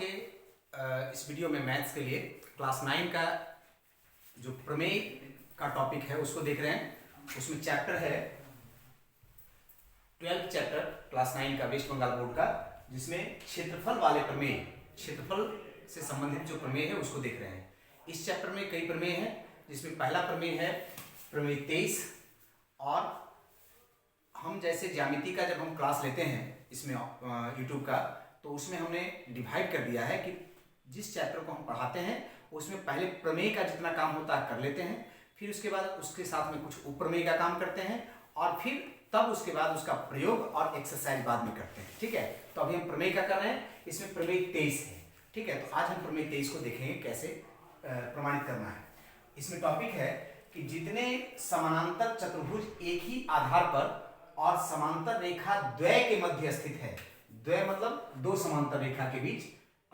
के इस वीडियो में मैथ्स के लिए क्लास 9 का जो प्रमेय का टॉपिक है उसको देख रहे हैं। उसमें चैप्टर है 12th चैप्टर क्लास 9 का वेस्ट बंगाल बोर्ड का, जिसमें क्षेत्रफल वाले प्रमेय, क्षेत्रफल से संबंधित जो प्रमेय है उसको देख रहे हैं। इस चैप्टर में कई प्रमेय हैं, जिसमें पहला प्रमेय है प्रमेय 23। और हम जैसे ज्यामिति का जब हम क्लास लेते हैं इसमें यूट्यूब का, तो उसमें हमने डिवाइड कर दिया है कि जिस चैप्टर को हम पढ़ाते हैं उसमें पहले प्रमेय का जितना काम होता है कर लेते हैं, फिर उसके बाद उसके साथ में कुछ उपप्रमेय का काम करते हैं, और फिर तब उसके बाद उसका प्रयोग और एक्सरसाइज बाद में करते हैं। ठीक है, तो अभी हम प्रमेय का कर रहे हैं, इसमें प्रमेय 23 है। ठीक है, तो आज हम प्रमेय 23 को देखेंगे कैसे प्रमाणित करना है। इसमें टॉपिक है कि जितने समानांतर चतुर्भुज एक ही आधार पर और समांतर रेखा द्वय के मध्य स्थित है, द्वय मतलब दो समांतर रेखा के बीच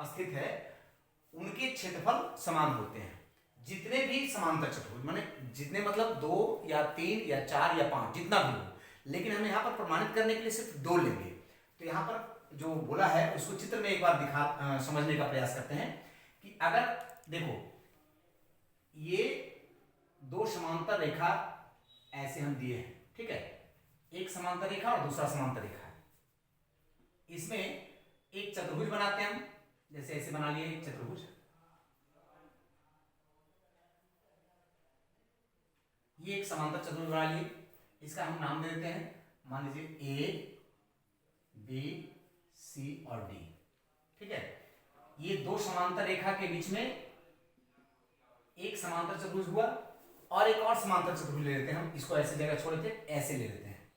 स्थित है, उनके क्षेत्रफल समान होते हैं। जितने भी समांतर चतुर्भुज माने जितने मतलब 2 या 3 या 4 या 5 जितना भी हो, लेकिन हम यहाँ पर प्रमाणित करने के लिए सिर्फ 2 लेंगे। तो यहाँ पर जो बोला है उसको चित्र में एक बार समझने का प्रयास करते हैं कि अगर देखो ये दो समांतर रेखा ऐसे हम दिए हैं, ठीक है, एक समांतर रेखा और दूसरा समांतर रेखा, इसमें एक चतुर्भुज बनाते हैं हम, जैसे ऐसे बना लिए एक चतुर्भुज। ये एक समांतर चतुर्भुज बना लिए, इसका हम नाम दे देते हैं, मान लीजिए ए बी सी और डी। ठीक है, ये दो समांतर रेखा के बीच में एक समांतर चतुर्भुज हुआ और एक और समांतर चतुर्भुज ले लेते हैं हम, इसको ऐसे जगह छोड़ देते हैं, ऐसे ले लेते हैं।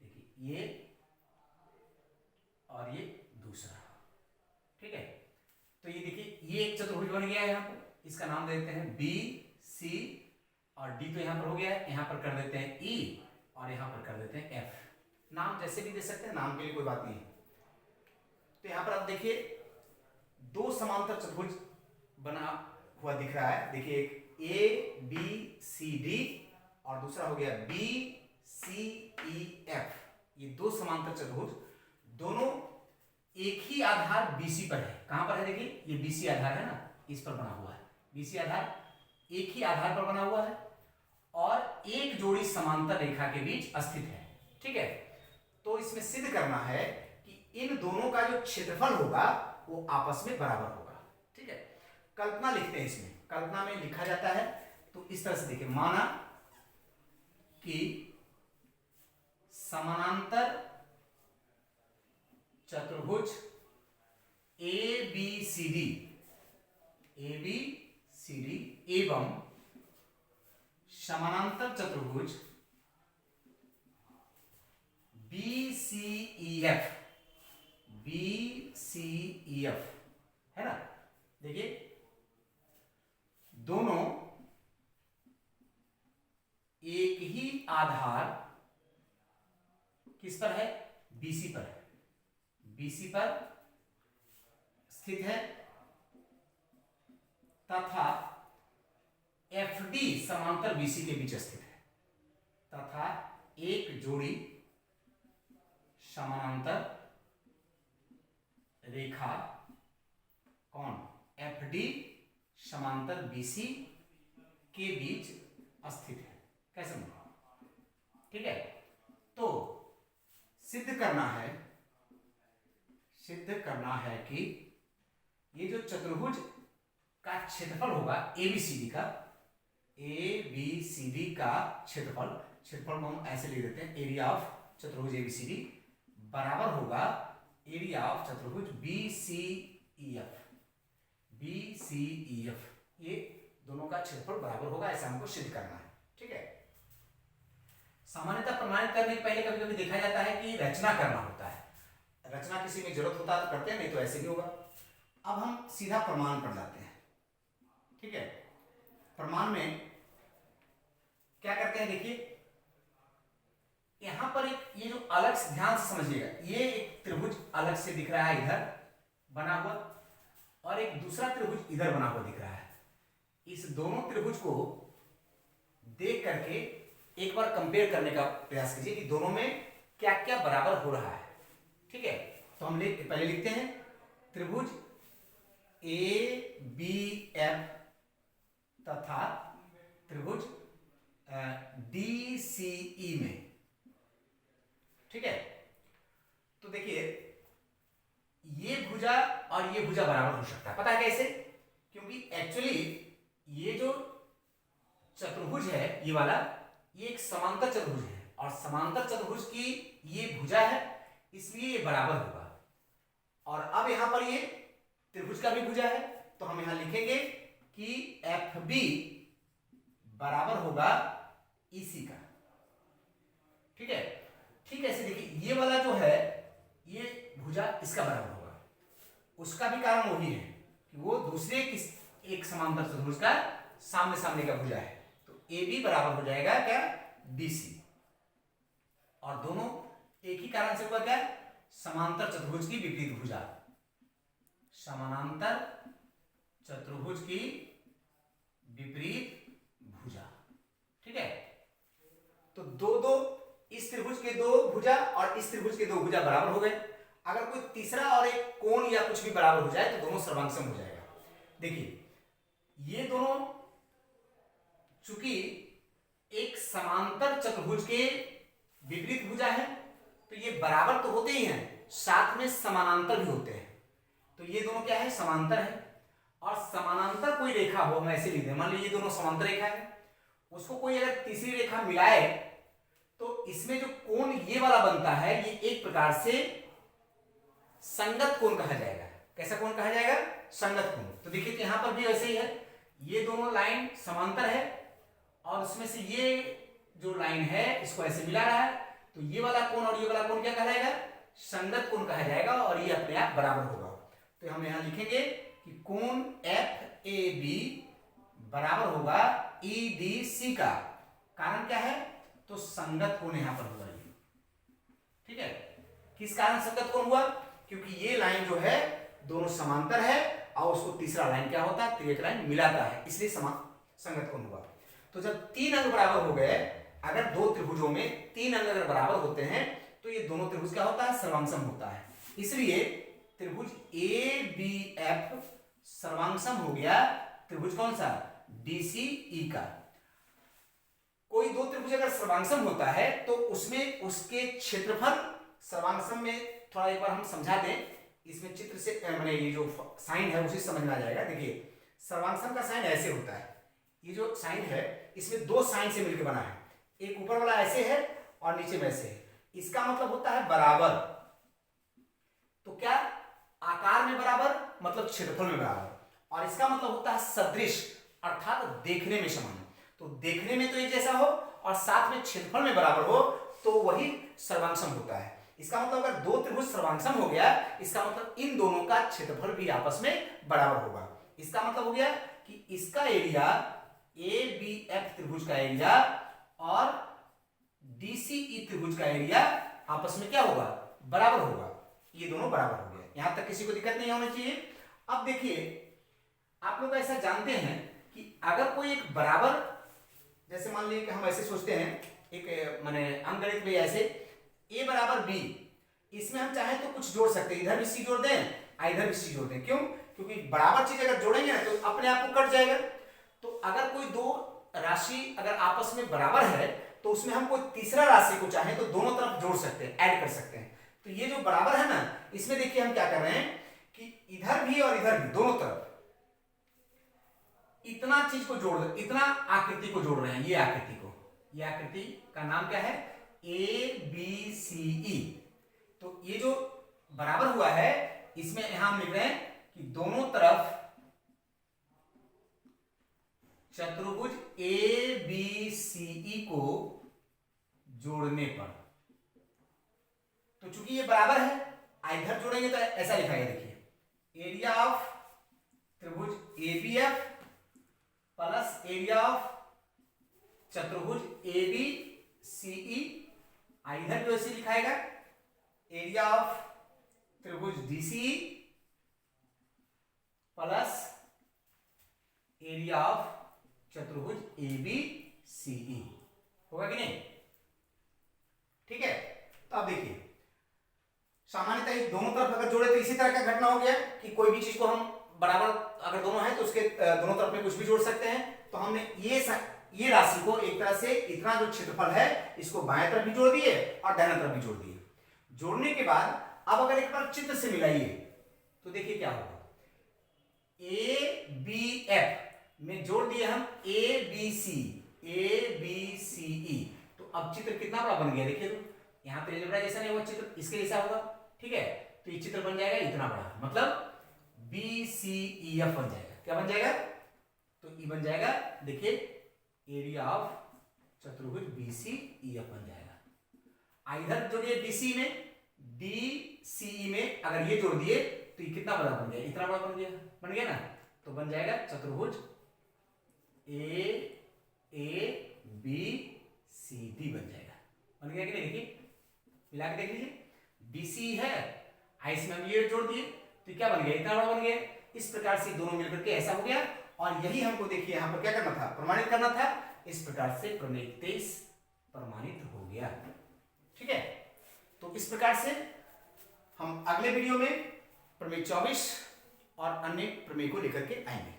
देखिए ये और ये दूसरा। ठीक है, तो ये देखिए ये एक चतुर्भुज बन गया है यहाँ पर, इसका नाम दे देते हैं बी सी, और डी तो यहाँ पर हो गया है, यहाँ पर कर देते हैं ई और यहाँ पर कर देते हैं एफ। नाम जैसे भी दे सकते हैं, नाम के लिए कोई बात नहीं है। तो यहाँ पर आप देखिए दो समांतर चतुर्भुज बना हुआ दिख रहा है। देखिए एक ए बी सी डी और दूसरा हो गया बी सी ई एफ। ये दो समांतर चतुर्भुज दोनों एक ही आधार BC पर है। कहां पर है? देखिए ये BC आधार है ना, इस पर बना हुआ है। BC आधार एक ही आधार पर बना हुआ है और एक जोड़ी समांतर रेखा के बीच स्थित है। ठीक है, तो इसमें सिद्ध करना है कि इन दोनों का जो क्षेत्रफल होगा वो आपस में बराबर होगा। ठीक है, कल्पना लिखते हैं। इसमें कल्पना में लिखा जाता है तो इस तरह से देखिए, माना कि समानांतर चतुर्भुज ए बी सी डी एवं समानांतर चतुर्भुज बी सी ई एफ है ना। देखिए दोनों एक ही आधार किस पर है? BC पर है, BC पर स्थित है तथा FD समांतर BC के बीच स्थित है, तथा एक जोड़ी समानांतर रेखा कौन? FD समांतर BC के बीच स्थित है। कैसे मतलब? ठीक है, तो सिद्ध करना है कि ये जो चतुर्भुज का क्षेत्रफल होगा ABCD का क्षेत्रफल को हम ऐसे लिख देते हैं, एरिया ऑफ चतुर्भुज ABCD बराबर होगा एरिया ऑफ चतुर्भुज BCEF। ये दोनों का क्षेत्रफल बराबर होगा, ऐसा हमको सिद्ध करना है। ठीक है, सामान्यतः प्रमाणित करने के पहले कभी कभी देखा जाता है कि रचना करना होता है। रचना किसी में जरूरत होता है तो करते हैं, नहीं तो ऐसे भी होगा। अब हम सीधा प्रमाण पर जाते हैं। ठीक है, प्रमाण में क्या करते हैं? देखिए यहां पर एक ये जो अलग से ध्यान से समझिएगा, ये एक त्रिभुज अलग से दिख रहा है इधर बना हुआ, और एक दूसरा त्रिभुज इधर बना हुआ दिख रहा है। इस दोनों त्रिभुज को देख करके एक बार कंपेयर करने का प्रयास कीजिए कि दोनों में क्या क्या बराबर हो रहा है। ठीक है, तो हम पहले लिखते हैं त्रिभुज ABF तथा त्रिभुज DCE में। ठीक है, तो देखिए ये भुजा और ये भुजा बराबर हो सकता है। पता है कैसे? क्योंकि एक्चुअली ये जो चतुर्भुज है ये वाला, ये एक समांतर चतुर्भुज है और समांतर चतुर्भुज की ये भुजा है, इसलिए ये बराबर होगा। और अब यहां पर ये त्रिभुज का भी भुजा है, तो हम यहां लिखेंगे कि FB बराबर होगा EC का। ठीक है, ठीक है। ऐसे देखिए ये वाला जो है ये भुजा इसका बराबर होगा, उसका भी कारण वही है कि वो दूसरे एक समांतर चतुर्भुज का सामने सामने का भुजा है, तो AB बराबर हो जाएगा क्या? BC। और दोनों एक ही कारण से हुआ क्या? समांतर चतुर्भुज की विपरीत भुजा, समानांतर चतुर्भुज की विपरीत भुजा। ठीक है, तो दो इस त्रिभुज के दो भुजा और इस त्रिभुज के दो भुजा बराबर हो गए। अगर कोई तीसरा और एक कोण या कुछ भी बराबर हो जाए तो दोनों सर्वांगसम हो जाएगा। देखिए ये दोनों चूंकि एक समांतर चतुर्भुज के विपरीत भुजा है तो ये बराबर तो होते ही हैं, साथ में समानांतर भी होते हैं। तो ये दोनों क्या है? समांतर है। और समानांतर कोई रेखा हो, हम ऐसे लिख दें, मान लीजिए ये दोनों समांतर रेखा है, उसको कोई अगर तीसरी रेखा मिलाए तो इसमें जो कोण ये वाला बनता है ये एक प्रकार से संगत कोण कहा जाएगा। कैसा कोण कहा जाएगा? संगत कोण। तो देखिए कि यहां पर भी वैसे ही है, ये दोनों लाइन समांतर है और उसमें से ये जो लाइन है इसको ऐसे मिला रहा है, तो ये वाला कोण और ये वाला कोण क्या कहलाएगा? संगत कोण कहा जाएगा और ये अपने आप बराबर होगा। तो हम यहां लिखेंगे कि कोण FAB बराबर होगा EDC का। कारण क्या है? तो संगत कोण यहां पर हुआ ये। ठीक है, किस कारण संगत कोण हुआ? क्योंकि ये लाइन जो है दोनों समांतर है और उसको तीसरा लाइन क्या होता है? तिर्यक लाइन मिलाता है, इसलिए संगत कोण हुआ। तो जब तीन अंग बराबर हो गए, अगर दो त्रिभुजों में तीन अंग अगर बराबर होते हैं तो ये दोनों त्रिभुज क्या होता है? सर्वांगसम होता है। इसलिए त्रिभुज ABF सर्वांगसम हो गया त्रिभुज कौन सा? DCE का। कोई दो त्रिभुज अगर सर्वांगसम होता है तो उसमें उसके क्षेत्रफल सर्वांगसम में, थोड़ा एक बार हम समझा दें, इसमें चित्र से मैंने ये जो साइन है उसी समझ में आ जाएगा। देखिए सर्वांगसम का साइन ऐसे होता है, ये जो साइन है इसमें दो साइन से मिलकर बना है, एक ऊपर वाला ऐसे है और नीचे में ऐसे है। इसका मतलब होता है बराबर। तो क्या? आकार में बराबर मतलब क्षेत्रफल में बराबर, और इसका मतलब होता है सदृश अर्थात देखने में समान। तो देखने में तो एक जैसा हो और साथ में क्षेत्रफल में बराबर हो तो वही सर्वांगसम होता है। इसका मतलब अगर दो त्रिभुज सर्वांगसम हो गया, इसका मतलब इन दोनों का क्षेत्रफल भी आपस में बराबर होगा। इसका मतलब हो गया कि इसका एरिया ABF त्रिभुज का एरिया और DCE त्रिभुज का एरिया आपस में क्या होगा? बराबर होगा। ये दोनों बराबर हो गए, यहां तक किसी को दिक्कत नहीं होनी चाहिए। अब देखिए आप लोग ऐसा जानते हैं कि अगर कोई एक बराबर, जैसे मान लीजिए कि हम ऐसे सोचते हैं, एक माने अंकगणित में ऐसे A बराबर B, इसमें हम चाहे तो कुछ जोड़ सकते हैं, इधर भी C जोड़ दें इधर भी C जोड़ दें। क्यों? क्योंकि बराबर चीज अगर जोड़ेंगे ना तो अपने आप को कट जाएगा। तो अगर कोई दो राशि अगर आपस में बराबर है तो उसमें हम कोई तीसरा राशि को चाहे तो दोनों तरफ जोड़ सकते हैं, ऐड कर सकते हैं। तो ये जो बराबर है ना, इसमें देखिए हम क्या कर रहे हैं कि इधर भी और इधर भी दोनों तरफ इतना चीज को जोड़, इतना आकृति को जोड़ रहे हैं। ये आकृति को, ये आकृति का नाम क्या है? ABCE। तो ये जो बराबर हुआ है इसमें यहां हम लिख रहे हैं कि दोनों तरफ चतुर्भुज ABCE को जोड़ने पर, तो चूंकि ये बराबर है इधर जोड़ेंगे तो ऐसा लिखा है, देखिए एरिया ऑफ त्रिभुज ABF प्लस एरिया ऑफ चतुर्भुज ABCE, इधर भी वैसे लिखाएगा एरिया ऑफ त्रिभुज DCE प्लस एरिया ऑफ चतुर्भुज ABCE। होगा कि नहीं? ठीक है, तो अब देखिए सामान्यतः दोनों तरफ अगर जोड़े तो इसी तरह का घटना हो गया कि कोई भी चीज को हम बराबर अगर दोनों है तो उसके दोनों तरफ में कुछ भी जोड़ सकते हैं। तो हमने ये राशि को एक तरह से इतना जो क्षेत्रफल है इसको बाएं तरफ भी जोड़ दिए और दाहिने तरफ भी जोड़ दिए। जोड़ने के बाद अब अगर एक बार चित्र से मिलाइए तो देखिए क्या होगा। ए बी एफ में जोड़ दिए हम ए बी सी ई। तो अब चित्र कितना बड़ा बन गया देखिए। तो यहाँ पे अलजेब्रा जैसा नहीं हुआ, चित्र इसके जैसा होगा। ठीक है, तो ये चित्र बन जाएगा इतना बड़ा, मतलब बी सी ई एफ बन जाएगा। क्या बन जाएगा? तो ई बन जाएगा, देखिए एरिया ऑफ चतुर्भुज बी सी ई एफ बन जाएगा। इधर जोड़िए बीसी में, डी सी में अगर ये जोड़ दिए तो ये कितना बड़ा बन गया? इतना बड़ा बन गया ना। तो बन जाएगा चतुर्भुज ए बी सी डी बन जाएगा। बन गया कि नहीं? देखिए मिला के देख लीजिए, बीसी है, इसमें हम ये जोड़ दिए तो क्या बन गया? इतना बड़ा बन गया। इस प्रकार से दोनों मिलकर के ऐसा हो गया। और यही हमको देखिए यहाँ पर क्या करना था? प्रमाणित करना था। इस प्रकार से प्रमेय 23 प्रमाणित हो गया। ठीक है, तो इस प्रकार से हम अगले वीडियो में प्रमेय 24 और अन्य प्रमेय को लेकर के आएंगे।